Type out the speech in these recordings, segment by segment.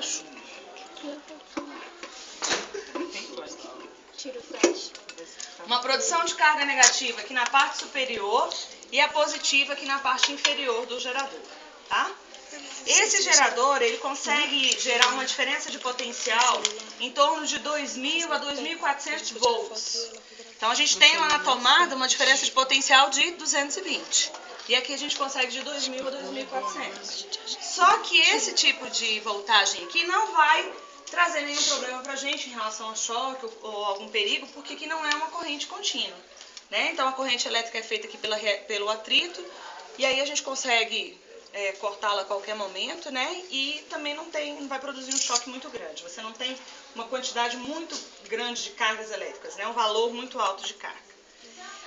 baixo. Tira o flash. Uma produção de carga negativa aqui na parte superior e a positiva aqui na parte inferior do gerador, tá? Esse gerador, ele consegue gerar uma diferença de potencial em torno de 2.000 a 2.400 volts. Então, a gente tem lá na tomada uma diferença de potencial de 220. E aqui a gente consegue de 2.000 a 2.400. Só que esse tipo de voltagem aqui não vai trazer nenhum problema para a gente em relação a choque ou algum perigo, porque aqui não é uma corrente contínua, né? Então, a corrente elétrica é feita aqui pelo atrito, e aí a gente consegue cortá-la a qualquer momento, né? E também não vai produzir um choque muito grande. Você não tem uma quantidade muito grande de cargas elétricas, né? Um valor muito alto de carga.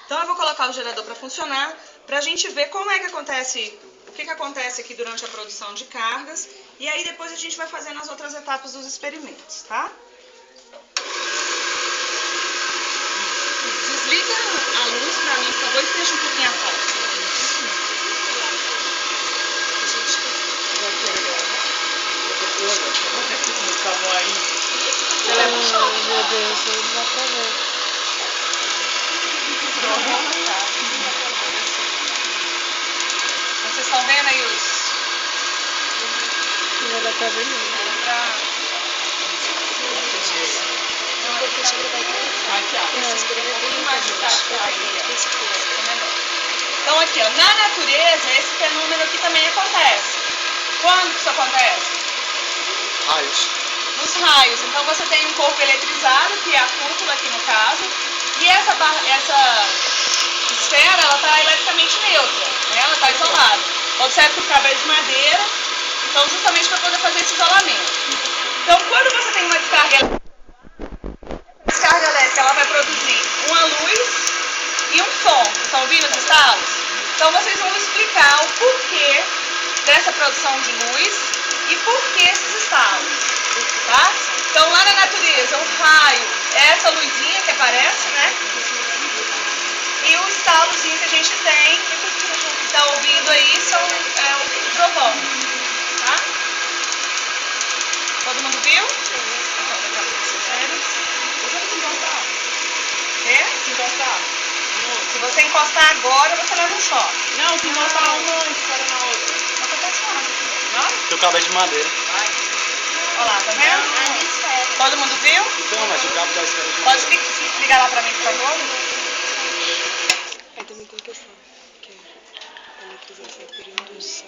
Então, eu vou colocar o gerador para funcionar, para a gente ver como é que acontece, o que acontece aqui durante a produção de cargas, e aí depois a gente vai fazendo as outras etapas dos experimentos, tá? Desliga a luz para mim, por favor, e fecha um pouquinho a porta. Você leva um choque. Meu Deus, não dá pra ver. Vocês estão vendo aí os... Não dá pra ver mesmo. Então aqui, ó, na natureza, esse fenômeno aqui também acontece. Quando que isso acontece? Raios. Nos raios. Então você tem um corpo eletrizado, que é a cúpula aqui no caso, e essa esfera, ela está eletricamente neutra, né? Ela está isolada. Observe que o cabo é de madeira, então justamente para poder fazer esse isolamento. Então quando você tem uma descarga elétrica, ela vai produzir uma luz e um som. Estão ouvindo os estalos? Então vocês vão explicar o porquê dessa produção de luz e porquê esses estalos, tá? Então lá na natureza, o raio é essa luzinha que aparece, né? E o estalozinho que a gente tem, que está ouvindo aí, é o trovão, tá? Todo mundo viu? Se encostar. Se você encostar agora, você leva um choque. Não, se encostar uma antes, para na outra. Não acontece nada. Não? Porque o cabo é de madeira. Olha lá, tá vendo? Todo mundo viu? Então, mas o cabo da esfera é de Pode madeira. ligar lá pra mim, por favor? Aí também tem questão, que a eletrização por indução.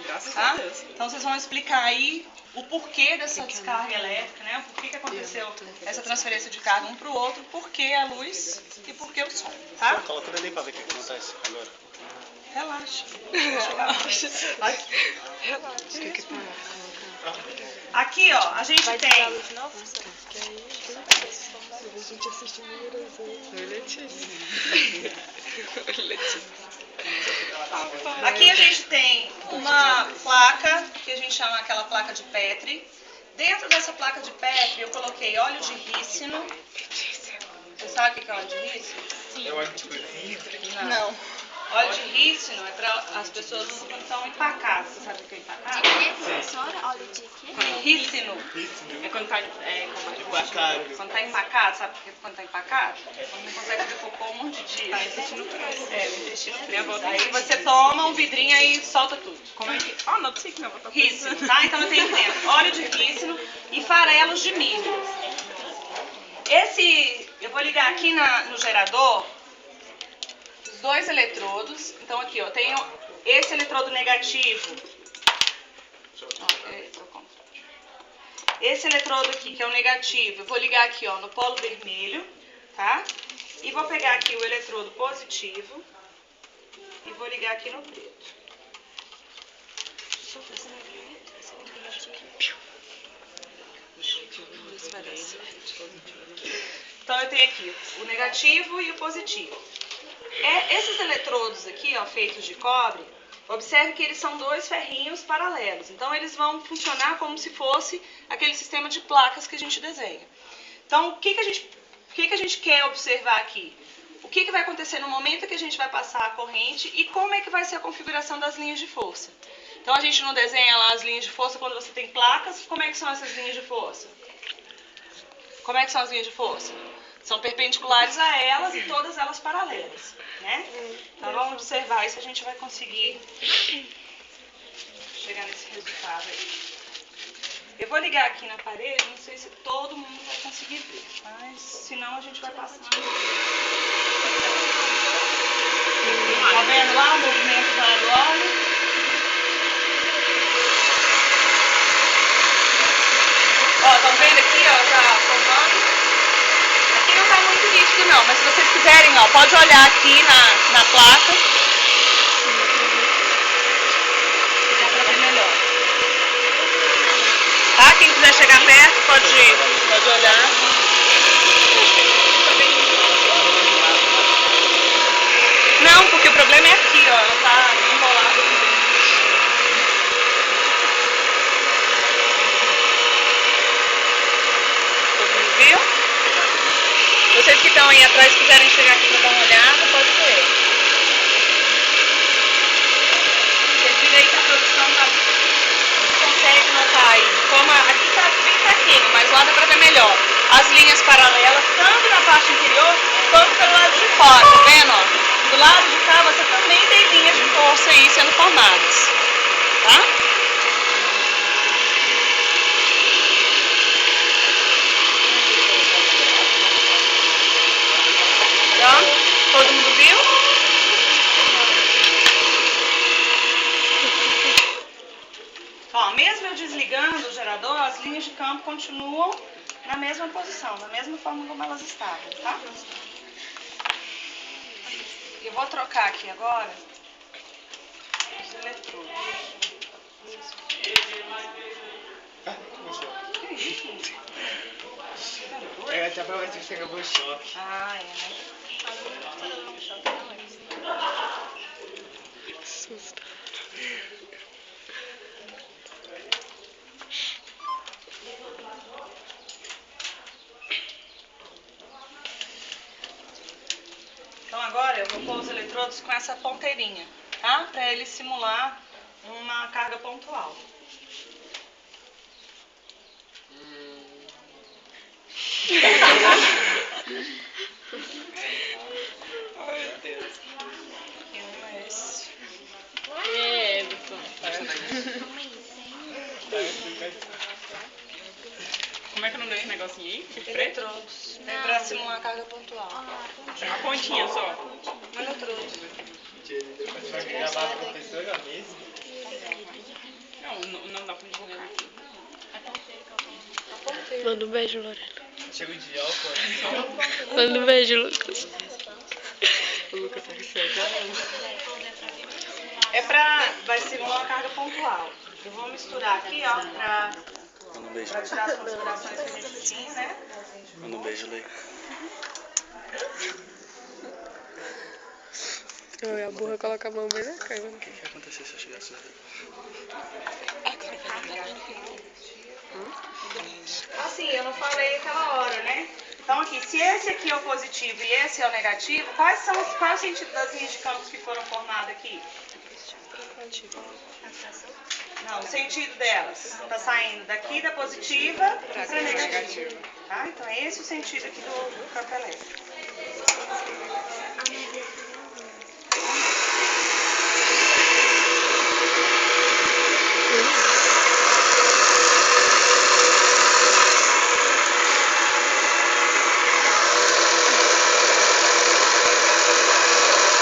Graças a Tá? Deus. Então vocês vão explicar aí o porquê dessa descarga elétrica, né? O porquê que aconteceu essa transferência de carga um para o outro, porquê a luz e porquê o som, tá? Coloca o dedo aí pra ver o que acontece agora. Relaxa. Relaxa. Tem que parar. Aqui, ó, a gente Vai tem... desligar a luz de novo? Que aí a gente assiste inúmeras vezes. Oi, Letícia. Oi, Letícia. Aqui a gente tem uma placa, que a gente chama aquela placa de Petri. Dentro dessa placa de Petri eu coloquei óleo de rícino. Você sabe o que é óleo de rícino? Eu acho que Não. Óleo de rícino é para as pessoas usam quando estão empacadas. Você sabe o que é empacado? De quê, professora? Óleo de quê? Rícino. É quando tá Quando tá empacado, sabe por que quando tá empacado? Quando não consegue fazer cocô um monte de dias. o intestino preso. É, o intestino preso. Aí você toma um vidrinho e solta tudo. Como é que... Ah, não sei que minha avó tá Rícino, tá? Então eu tenho aqui dentro óleo de rícino e farelos de milho. Eu vou ligar aqui no gerador os dois eletrodos. Então aqui, ó, tenho esse eletrodo negativo. Esse eletrodo aqui, que é o negativo, eu vou ligar aqui, ó, no polo vermelho, tá? E vou pegar aqui o eletrodo positivo e vou ligar aqui no preto. Então eu tenho aqui o negativo e o positivo. Esses eletrodos aqui, ó, feitos de cobre, observe que eles são dois ferrinhos paralelos. Então eles vão funcionar como se fosse aquele sistema de placas que a gente desenha. Então o que a gente quer observar aqui? O que vai acontecer no momento que a gente vai passar a corrente e como é que vai ser a configuração das linhas de força. Então a gente não desenha lá as linhas de força quando você tem placas. Como é que são essas linhas de força? Como é que são as linhas de força? São perpendiculares a elas e todas elas paralelas, né? Então vamos observar isso, a gente vai conseguir chegar nesse resultado aí. Eu vou ligar aqui na parede, não sei se todo mundo vai conseguir ver, mas senão a gente vai passando. Tá vendo lá o movimento do óleo? Ó, estão vendo aqui, ó, já formando. Aqui não tá muito nítido não, mas se vocês quiserem, ó, pode olhar aqui na placa. Dá pra ver melhor. Tá? Quem quiser chegar perto, pode olhar. Não, porque o problema é aqui, ó, ela tá embolada aqui dentro. Viu? Vocês que estão aí atrás quiserem chegar aqui para dar uma olhada, pode ver. Vocês viram aí que a produção tá. Você consegue notar aí. Como aqui tá bem fraquinho, mas lá dá para ver melhor. As linhas paralelas, tanto na parte interior quanto pelo lado de fora, tá vendo? Ó? Do lado de cá você também tem linhas de força aí sendo formadas. Tá? Todo mundo viu? Ó, mesmo eu desligando o gerador, as linhas de campo continuam na mesma posição, da mesma forma como elas estavam, tá? Eu vou trocar aqui agora os eletrodos. É, até pra ver se chega o choque. Ah, é, né? Susto. Então agora eu vou pôr os eletrodos com essa ponteirinha, tá? Para ele simular uma carga pontual. Como é que eu não dei esse negocinho aí? Preto? Eletrodos. É para simular a carga pontual. A pontinha só. Eletrodos. Vai gravar a professora mesmo? Não dá pra divulgar aqui. Manda um beijo, Lorena. Chega o dia, ó, pô. Manda um beijo, Lucas. O Lucas tá recebendo. Vai simular uma carga pontual. Eu vou misturar aqui, ó, para tirar as configurações que a gente tinha, né? Manda um beijo, Lei. E a burra coloca a mão bem na cara. O que ia acontecer se eu chegasse lá? Assim, eu não falei aquela hora, né? Então aqui, se esse aqui é o positivo e esse é o negativo, qual é o sentido das linhas de campos que foram formadas aqui? Não, o sentido delas. Está saindo daqui da positiva para a negativa. Tá? Então é esse o sentido aqui do campo elétrico.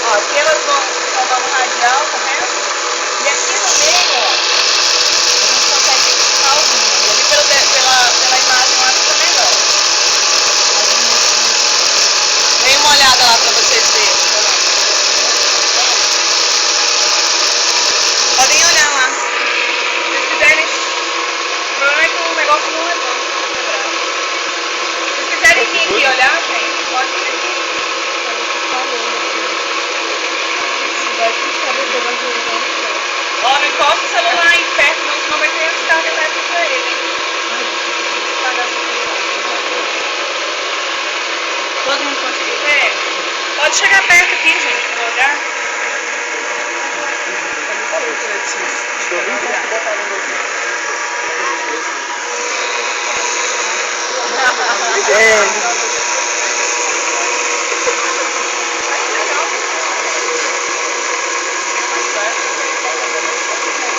Ó, aqui elas vão formando radial, tá vendo? E aqui no meio, ó, a gente consegue identificar algumas. E ali pela imagem eu acho que é melhor. Dê uma olhada lá pra vocês verem. Podem olhar lá. Se vocês quiserem. O problema é que o negócio não é bom. Se vocês quiserem vir aqui olhar, gente, pode vir aqui. Ó, não encosta o celular aí perto, não, senão vai ter descarga elétrica pra ele, hein? Todo mundo conseguiu ver? Pode chegar perto aqui, gente, pra olhar.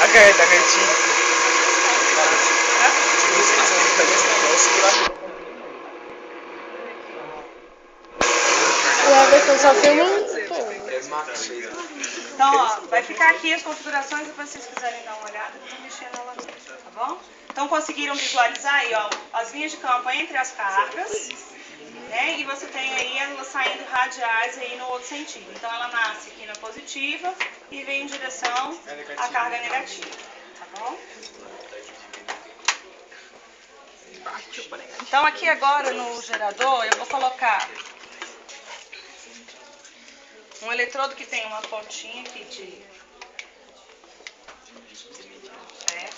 A caneta. O Everton só filma. Então, ó, vai ficar aqui as configurações, depois se vocês quiserem dar uma olhada, eu vou mexer nela mesmo, tá bom? Então, conseguiram visualizar aí, ó, as linhas de campo entre as cargas, né? E você tem aí elas saindo radiais aí no outro sentido. Então, ela nasce aqui na positiva e vem em direção à carga negativa, tá bom? Então, aqui agora no gerador, eu vou colocar um eletrodo que tem uma pontinha aqui de ferro.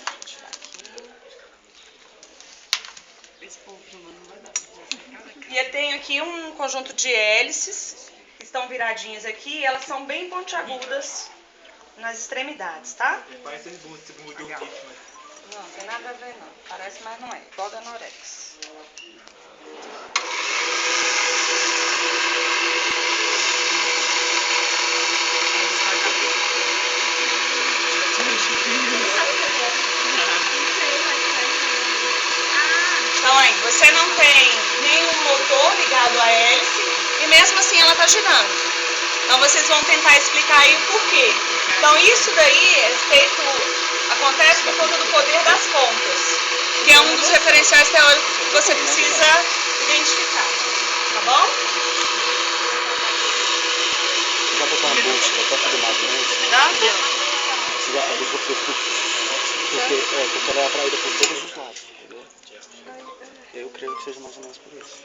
E eu tenho aqui um conjunto de hélices que estão viradinhas aqui, e elas são bem pontiagudas nas extremidades, tá? Parece esse bumbo do ritmo. Não, tem nada a ver não. Parece, mas não é. Igual da Norex. Então aí, você não tem nenhum motor ligado à hélice e mesmo assim ela está girando. Então vocês vão tentar explicar aí o porquê. Então isso daí acontece por conta do poder das pontas, que é um dos referenciais teóricos que você precisa identificar. Tá bom? Você já botou uma bolsa da porta do lado, né? Tá? Você já avisou porque ela é atraída por todos os lados, entendeu? Eu creio que seja mais ou menos por isso.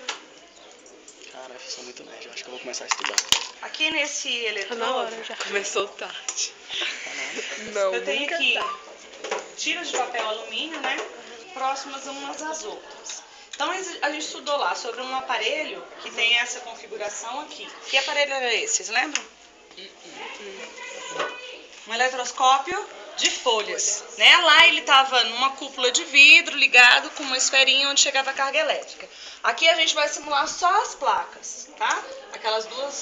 Cara, eu sou muito nerd, eu acho que eu vou começar a estudar. Aqui nesse eletrodo, Já começou tarde. eu tenho aqui tiras de papel alumínio, né? Próximas umas às outras. Então a gente estudou lá sobre um aparelho que tem essa configuração aqui. Que aparelho era esse? Vocês lembram? Um eletroscópio de folhas, né? Lá ele estava numa cúpula de vidro ligado com uma esferinha onde chegava a carga elétrica. Aqui a gente vai simular só as placas, tá?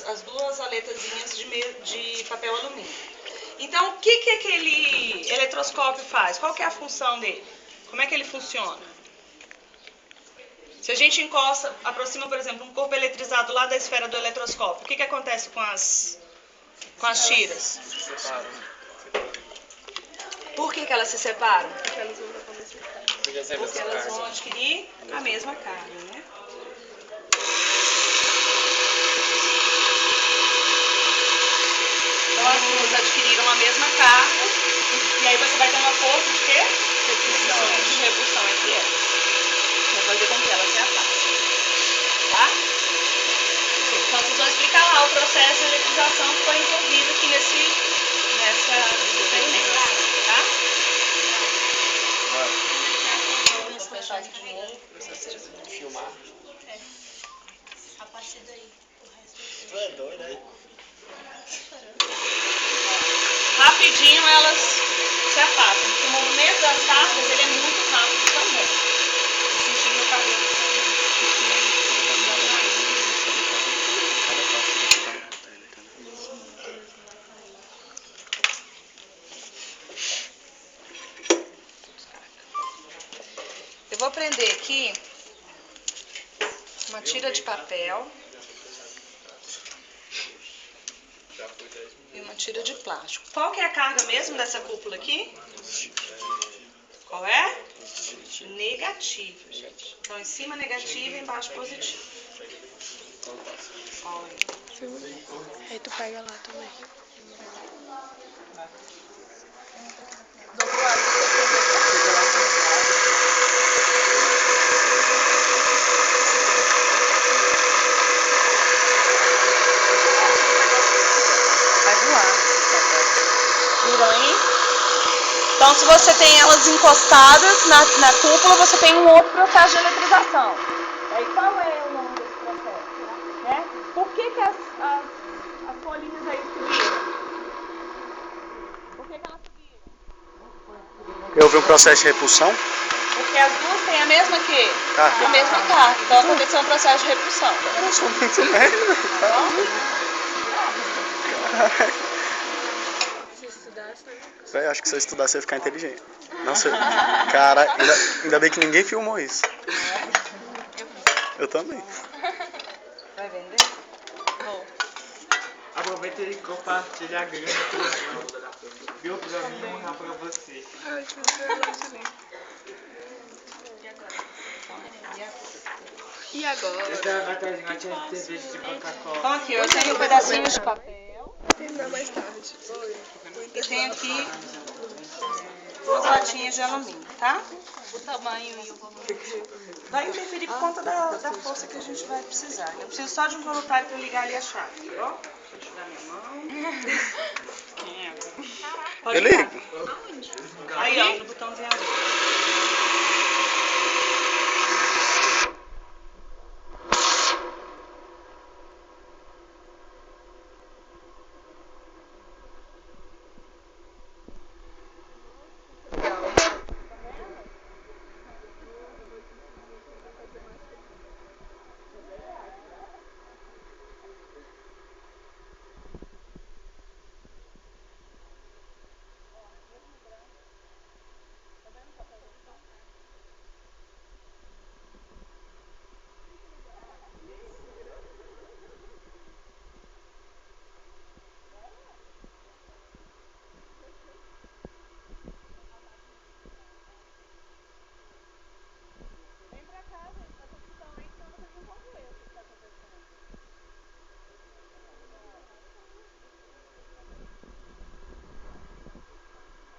As duas aletazinhas de papel alumínio. Então, o que aquele eletroscópio faz? Qual que é a função dele? Como é que ele funciona? Se a gente aproxima, por exemplo, um corpo eletrizado lá da esfera do eletroscópio, o que acontece com as tiras? Por que elas se separam? Porque elas vão adquirir a mesma carga, né? Então as duas adquiriram a mesma carga, e aí você vai ter uma força de quê? De repulsão entre elas. Vai fazer com que elas se afastem. Tá? Então vocês vão explicar lá o processo de eletrização que foi envolvido aqui nessa experimentação, tá? Vamos fechar aqui de novo. Filmar. A partir daí, o resto Tu é doido, aí? Rapidinho elas se afastam, porque o movimento das cargas ele é muito rápido também. Tô sentindo meu cabelo saindo. Eu vou prender aqui uma tira de papel e uma tira de plástico. Qual que é a carga mesmo dessa cúpula aqui? Qual é? Negativa, gente. Então, em cima negativa e embaixo positivo. Olha. Aí tu pega lá também. Do outro lado, você vai voar esses papéis. Viram aí? Então, se você tem elas encostadas na cúpula, você tem um outro processo de eletrização. E aí, qual é o nome desse processo? Né? Por que as folhinhas aí subiram? Por que elas subiram? Eu vi um processo de repulsão. Porque as duas têm a mesma que? Carga. A mesma carga. Então aconteceu um processo de repulsão. Eu sou muito merda. Caralho. Se estudasse, né? Véi, acho que se eu estudar você ia ficar inteligente. Não sei. Cara, ainda bem que ninguém filmou isso. Eu também. Vai vender? Vou. Aproveita e compartilha a grana pro meu. Viu pra mim e uma pra você. Ai, que você E agora? Eu tava atrás de uma cerveja de Coca-Cola. Então aqui, eu tenho pedacinhos de papel. Terminar mais tarde. E tem aqui duas latinhas de alumínio, tá? O tamanho e o volume. Vai interferir por conta da força que a gente vai precisar. Eu preciso só de um voluntário para ligar ali a chave, tá bom? Deixa eu tirar minha mão. Quem é? Pode Eu ligar. ligo. Aí, ó, no botãozinho azul.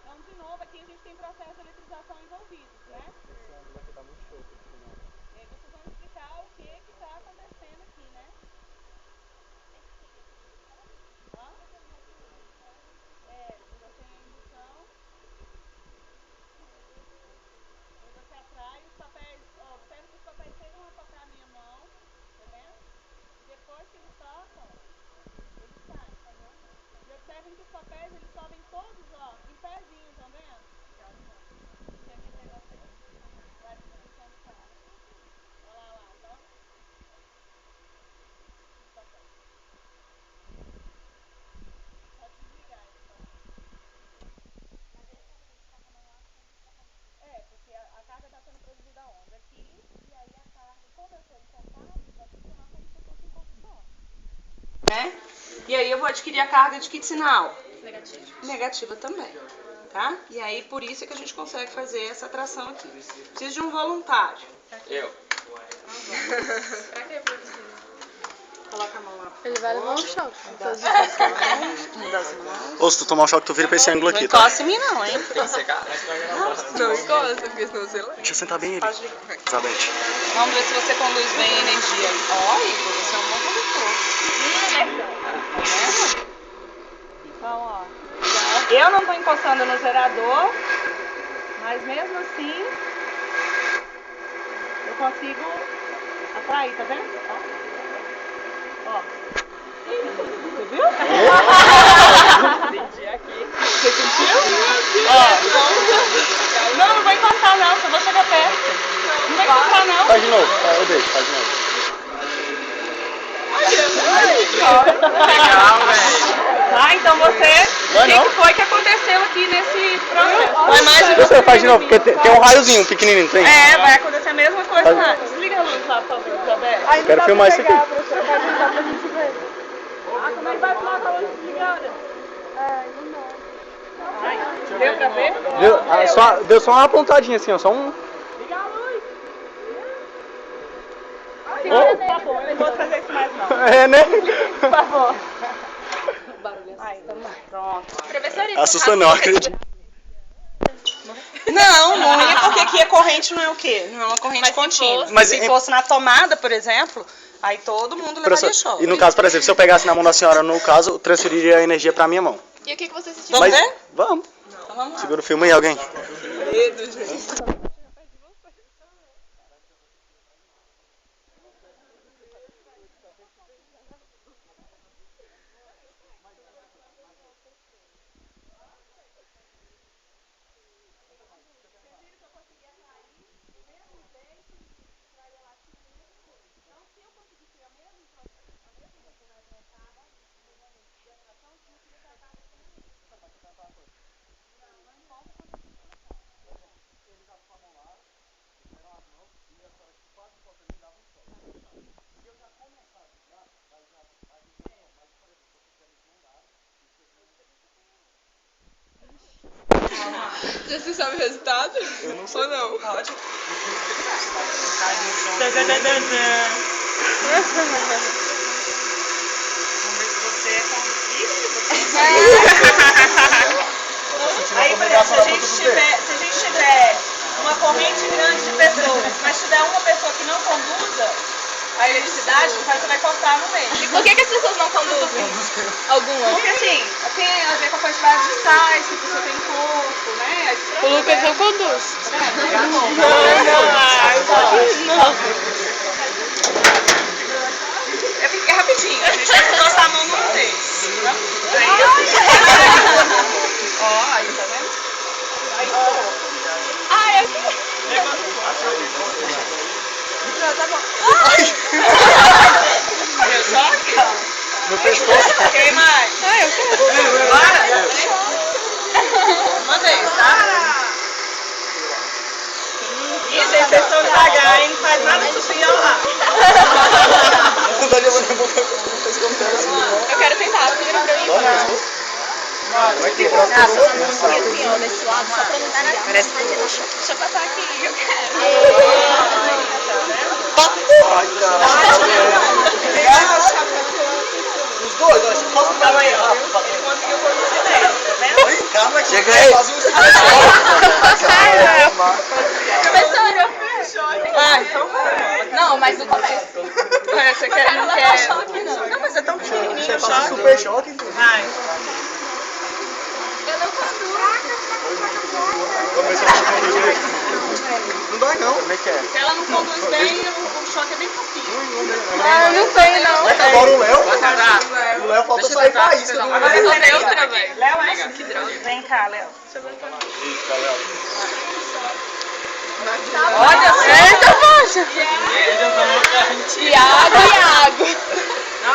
Então, de novo, aqui a gente tem processo de eletrização envolvidos, né? E aí vocês vão explicar o que está acontecendo aqui, né? Hã? Você tem a indução. Aí você atrai os papéis, ó, observe que os papéis chegam a tocar a minha mão, tá vendo? E depois que eles tocam, eles saem, tá vendo? E observem que os papéis, eles sobem todos, ó, em pezinho, tá vendo? Tem aquele negócio aí. Vai pra posição do cara. Olha lá, tá? Os papéis. Pode desligar, então. Porque a carga está sendo produzida onde? Aqui, e aí a carga, como eu estou em contato, vai funcionar como se eu fosse em posição. Né? E aí eu vou adquirir a carga de que sinal? Negativo. Negativa também, tá? E aí por isso é que a gente consegue fazer essa atração aqui. Preciso de um voluntário. Eu. Pra que produzir? Coloca a mão lá. Ele vai levar um choque. Um das mãos. Ou se tu tomar um choque, tu vira pra esse ângulo Não aqui, tá? encosta em mim não, hein? Tem que secar? Não encosta, porque senão você lá. Deixa eu sentar bem ali. Pode ligar. Isabete. Vamos ver se você conduz bem a energia. Ó, Igor, você é um bom condutor. Tá vendo? Então, ó. Eu não tô encostando no gerador, mas mesmo assim eu consigo atrair, tá vendo? Ó. Você viu? Entendi aqui. Você sentiu? Ó. Não, não vou encostar não, só vou chegar perto. Não vai encostar não. Faz de novo. Eu deixo, faz de novo. Legal, velho. Tá, então você, Vai o que não. que foi que aconteceu aqui nesse processo? Vai mais de Você faz de novo, porque tem um raiozinho pequenininho, tem? É, vai acontecer a mesma coisa lá. Desliga a luz lá, por favor, Isabel. Quero filmar isso aqui. Ah, como é que vai filmar com a luz desligada? Ai, deu pra ver? Deu só uma pontadinha assim, ó. Só um. Liga a luz. Oh. Tá bom, eu não vou fazer isso mais não. É, né? Por favor. Ai, pronto. Professorita. Assusta não, acredito. Não, não é porque aqui a corrente não é o quê? Não é uma corrente Mas se contínua. fosse- Mas se em- fosse na tomada, por exemplo, aí todo mundo levaria Professor, choque. e no caso, por exemplo, se eu pegasse na mão da senhora, no caso, eu transferiria a energia pra minha mão. E o que você sentiu? Vamos Mas, ver? vamos. Então vamos lá. Segura o filme aí, alguém. Medo, gente. Você sabe o resultado? Eu não sei. Ou não? Pode. Vamos ver se você é Aí, por exemplo, se a gente tiver uma corrente grande de pessoas, mas tiver uma pessoa que não conduza a eletricidade, você vai cortar no meio. E por que as pessoas não conduzem? Algumas. Porque assim, tem a ver com a quantidade de sais que a pessoa tem no corpo, né? O Lucas não conduz. É rapidinho, a gente vai encostar a mão num deles. Ó, aí, tá vendo? Aí, Ai, aqui. tá bom. Meu choque? No pescoço. Quem mais? Ai, eu quero. Bora? Manda aí, tá? Ih, gente, vocês estão devagar, hein? Não faz nada subir lá. Não dá levando a boca. Eu quero tentar, segura pra mim. Vai quebrar todo mundo. Assim, ó, desse lado, só pra não desviar. Parece que Deixa eu passar aqui, eu quero. Ai, caralho. Os dois, olha, posso dar aí, ó. conseguiu conduzir bem, tá vendo? Oi, calma aqui. Chega aí. Faz um Professora, Ah, então não, mas no começo. você quer, não quer... Não, mas é tão pequenininho o Você passa choque. super choque. Vai. Eu não conduzo. Começou a conduzir. Não dói não. Como é que é? Se ela não conduz bem, o choque é bem fofinho. Ah, não sei não. Vai acabar o Léo? O Léo falta sair pra isso. Agora Eu peraí, tenho outra, velho. Léo, que droga. Vem cá, Léo. Eita, Léo. Olha, Eita, poxa. Iago.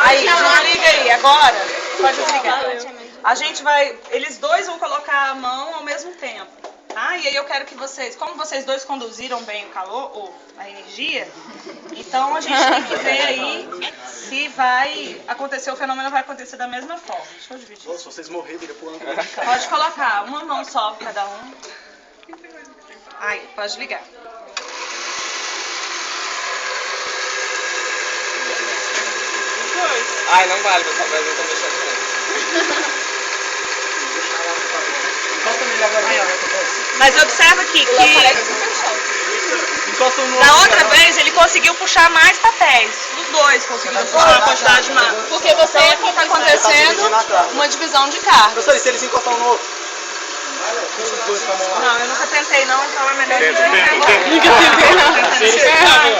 Aí, desliga aí, agora. Pode desligar. A gente vai, eles dois vão colocar a mão ao mesmo tempo, tá? E aí eu quero que vocês, como vocês dois conduziram bem o calor, ou a energia, então a gente tem que ver aí se vai acontecer, o fenômeno vai acontecer da mesma forma. Deixa eu dividir. Se vocês morrerem, vira pro ângulo. Pode colocar uma mão só pra cada um. Aí, pode ligar. Ai, não vale, pessoal, mas eu tô mexendo com Encosta nele agora. Mas observa aqui que Encosta no da outra vez ele conseguiu puxar mais papéis. Os dois conseguiram puxar a quantidade máxima. Porque você aqui tá acontecendo uma divisão de carga. Professor, e se eles encostam um no outro? Os dois com a mão lá. Não, eu nunca tentei não, então é melhor Tenta.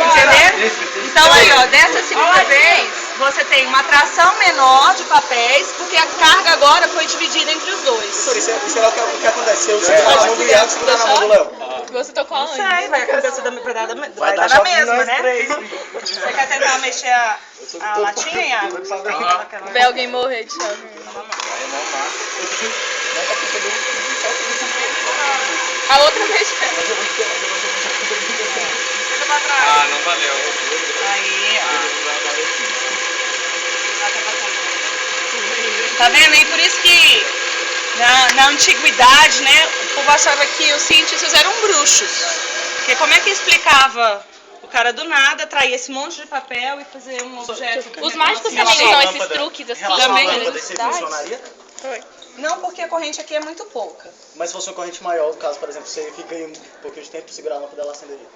Entendeu? Então aí, ó, dessa segunda vez, você tem uma tração menor de papéis, porque a carga agora foi dividida entre os dois. Professor, isso é o que aconteceu. Você segurar na mão do Iago, segurar na mão do Léo. Você tocou Não aonde? sei, vai acontecer vai dar na choque em mesma, nós né? três. Você quer tentar mexer a latinha, Iago? Ver alguém morrer de choque. A outra vez. Ah, não valeu. Aí, ó. Tá vendo? E por isso que na antiguidade, né, o povo achava que os cientistas eram bruxos. Porque como é que explicava o cara do nada trair esse monte de papel e fazer um objeto? Os mágicos também usam esses truques assim. Também. A lâmpada, isso funcionaria? Não, porque a corrente aqui é muito pouca. Mas se fosse uma corrente maior, no caso, por exemplo, você fica aí um pouquinho de tempo pra segurar a lâmpada, ela acenderia.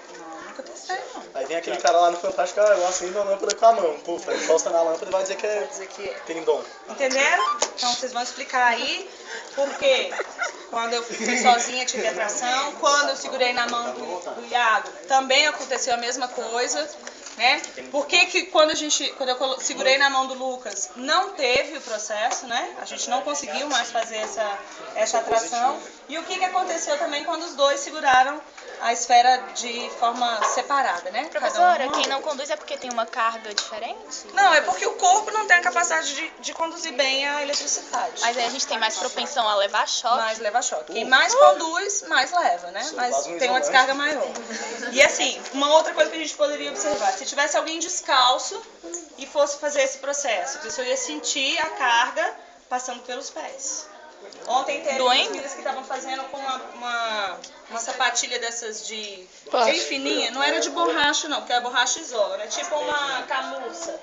Não aconteceu, não. Aí vem aquele cara lá no Fantástico, eu acendo a lâmpada com a mão. Pufa, encosta na lâmpada e vai dizer que tem dom. Entenderam? Então vocês vão explicar aí porque quando eu fui sozinha tive atração, quando eu segurei na mão do Iago também aconteceu a mesma coisa, né? Por que quando eu segurei na mão do Lucas não teve o processo, né? A gente não conseguiu mais fazer essa atração. E o que aconteceu também quando os dois seguraram a esfera de forma separada, né? Professora, quem não conduz é porque tem uma carga diferente? Não, é porque o corpo não tem a capacidade de conduzir bem a eletricidade. Mas aí a gente tem mais propensão a levar choque. Mais leva choque. Quem mais conduz, mais leva, né? Mas tem uma descarga maior. E assim, uma outra coisa que a gente poderia observar, se tivesse alguém descalço e fosse fazer esse processo, a pessoa ia sentir a carga passando pelos pés. Ontem teve Doendo? umas meninas que estavam fazendo com uma sapatilha dessas de Plástico. bem fininha. Não era de borracha não, porque a borracha isola, né? Tipo uma camurça.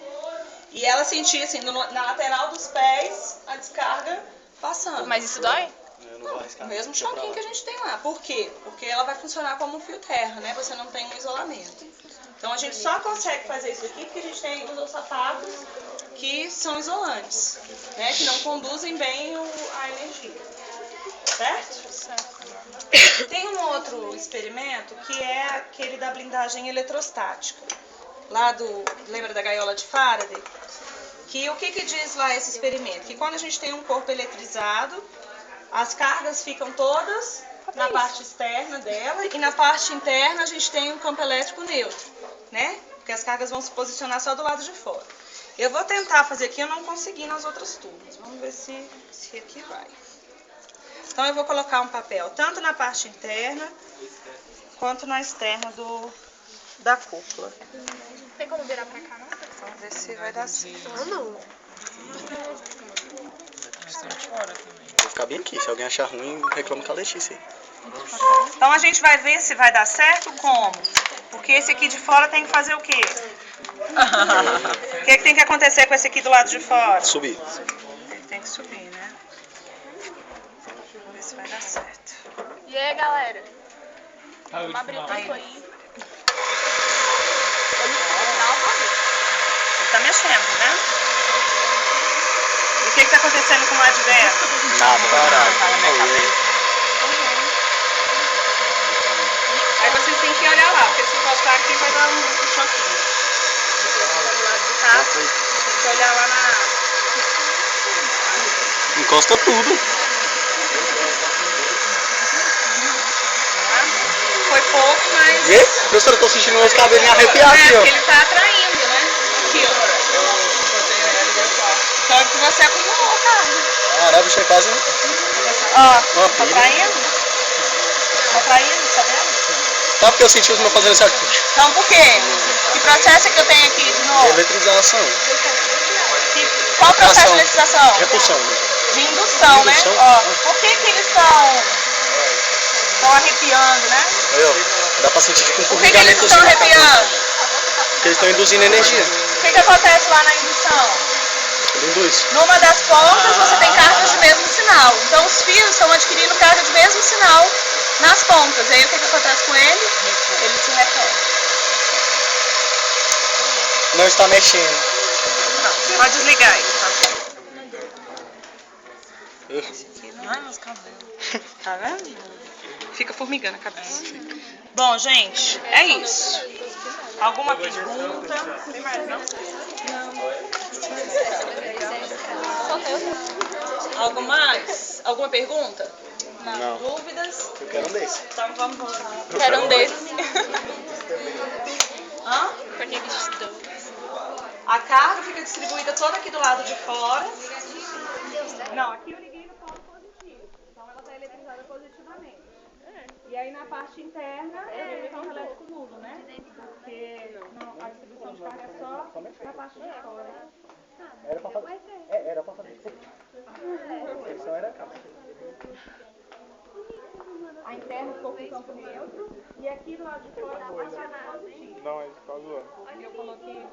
E ela sentia assim, na lateral dos pés, a descarga passando. Mas isso dói? Eu não vou arriscar. O mesmo choquinho que a gente tem lá. Por quê? Porque ela vai funcionar como um fio terra, né? Você não tem um isolamento. Então a gente só consegue fazer isso aqui porque a gente usa os sapatos que são isolantes, né? Que não conduzem bem a energia. Certo? Tem um outro experimento que é aquele da blindagem eletrostática. Lá lembra da gaiola de Faraday? Que o que diz lá esse experimento? Que quando a gente tem um corpo eletrizado, as cargas ficam todas na parte externa dela e na parte interna a gente tem um campo elétrico neutro, né? Porque as cargas vão se posicionar só do lado de fora. Eu vou tentar fazer aqui, eu não consegui nas outras turmas. Vamos ver se aqui vai. Então eu vou colocar um papel tanto na parte interna quanto na externa da cúpula. Tem como virar pra cá, não? Vamos ver se vai dar certo. Ah, não. Vou ficar bem aqui. Se alguém achar ruim, reclama com a Letícia aí. Então a gente vai ver se vai dar certo como. Porque esse aqui de fora tem que fazer o quê? O que tem que acontecer com esse aqui do lado de fora? Subir. Ele tem que subir, né? Vamos ver se vai dar certo. E aí, galera? Vamos abrir o tempo aí. Ele tá mexendo, né? E o que tá acontecendo com o lado de dentro? Nada, parado. Aí vocês têm que olhar lá, porque se encostar aqui vai dar um choquinho. Do lado de cá, tem que olhar lá na... Encosta tudo. Foi pouco, mas... Vê? Professora, eu tô sentindo meus cabelinhos arrepiar aqui, porque ele ó. tá atraindo, né? Aqui, ó. Então é que você acumulou, cara. Caralho, bicho, é quase... Ó, Uma tá pilha. traindo? Tá traindo, tá vendo? Sabe porque eu senti os meus fazendo certo? Então por quê? Que processo é que eu tenho aqui de novo? Eletrização. Qual processo de eletrização? Repulsão. De indução, né? Indução. Ó, por que eles estão arrepiando, né? Aí, ó. Dá pra sentir tipo um Por que eles formigamentozinho. estão arrepiando? Porque eles estão induzindo energia. O que acontece lá na indução? Ele induz. Numa das pontas você tem cargas de mesmo sinal. Então os fios estão adquirindo carga de mesmo sinal nas pontas. E aí o que acontece com ele? Ele se repele. Não está mexendo. Não, pode desligar aí. Ai, meus cabelos. Tá vendo? Fica formigando a cabeça. Bom, gente, é isso. Alguma pergunta? Tem mais não? Algo mais? Alguma pergunta? Não. Dúvidas? Eu quero um desse. Então vamos voltar. Quero um desses. Hã? Porque eles estão. A carga fica distribuída toda aqui do lado de fora. Não, aqui eu liguei no polo positivo. Então ela está eletrizada positivamente. E aí na parte interna é campo elétrico nulo, né? Porque a distribuição de carga é só na parte de fora. Era pra fazer. Era pra fazer. A intenção era cá. A interna ficou com campo neutro. E aqui do lado de fora a parte positivo. Não, a gente tá zoando. Aí eu coloquei